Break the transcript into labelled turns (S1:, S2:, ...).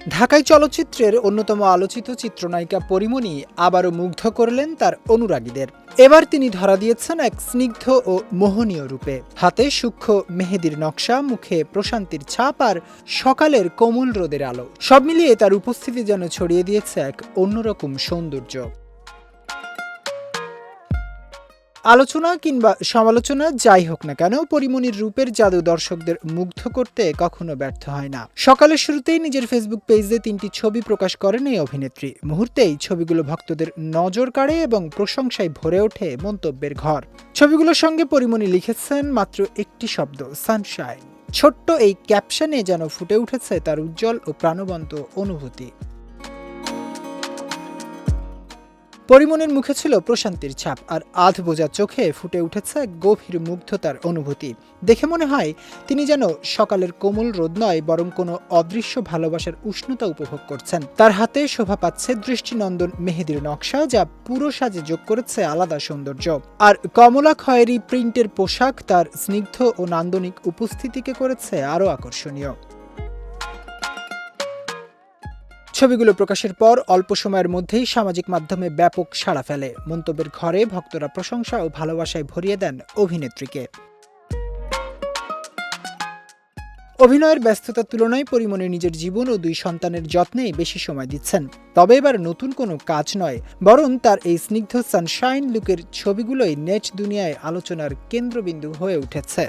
S1: ঢাকাই চলচ্চিত্রের অন্যতম আলোচিত চিত্রনায়িকা পরীমণি আবারও মুগ্ধ করলেন তার অনুরাগীদের। এবার তিনি ধরা দিয়েছেন এক স্নিগ্ধ ও মোহনীয় রূপে। হাতে সূক্ষ্ম মেহেদির নকশা, মুখে প্রশান্তির ছাপ আর সকালের কোমল রোদের আলো, সব মিলিয়ে তার উপস্থিতি যেন ছড়িয়ে দিয়েছে এক অন্যরকম সৌন্দর্য। আলোচনা কিংবা সমালোচনা যাই হোক না কেন, পরীমণির রূপের জাদু দর্শকদের মুগ্ধ করতে কখনো ব্যর্থ হয় না। সকালের শুরুতেই নিজের ফেসবুক পেজে 3টি ছবি প্রকাশ করেন এই অভিনেত্রী। মুহূর্তেই ছবিগুলো ভক্তদের নজর কাড়ে এবং প্রশংসায় ভরে ওঠে মন্তব্যের ঘর। ছবিগুলোর সঙ্গে পরীমণি লিখেছেন মাত্র একটি শব্দ, সানশাইন। ছোট্ট এই ক্যাপশনে যেন ফুটে উঠেছে তার উজ্জ্বল ও প্রাণবন্ত অনুভূতি। পরীমণির মুখে ছিল প্রশান্তির ছাপ, আর আধ বোঝা চোখে ফুটে উঠেছে এক গভীর মুগ্ধতার অনুভূতি। দেখে মনে হয় তিনি যেন সকালের কোমল রোদ নয়, বরং কোনো অদৃশ্য ভালোবাসার উষ্ণতা উপভোগ করছেন। তার হাতে শোভা পাচ্ছে দৃষ্টিনন্দন মেহেদির নকশা, যা পুরো সাজে যোগ করেছে আলাদা সৌন্দর্য। আর কমলা খয়েরি প্রিন্টের পোশাক তার স্নিগ্ধ ও নান্দনিক উপস্থিতিকে করেছে আরও আকর্ষণীয়। ছবিগুলো প্রকাশের পর অল্প সময়ের মধ্যেই সামাজিক মাধ্যমে ব্যাপক সাড়া ফেলে। মন্তব্যের ঘরে ভক্তরা প্রশংসা ও ভালোবাসায় ভরিয়ে দেন অভিনেত্রীকে। অভিনয়ের ব্যস্ততার তুলনায় পরীমণি নিজের জীবন ও 2 সন্তানের যত্নেই বেশি সময় দিচ্ছেন। তবে এবার নতুন কোনো কাজ নয়, বরং তার এই স্নিগ্ধ সানশাইন লুকের ছবিগুলোই নেট দুনিয়ায় আলোচনার কেন্দ্রবিন্দু হয়ে উঠেছে।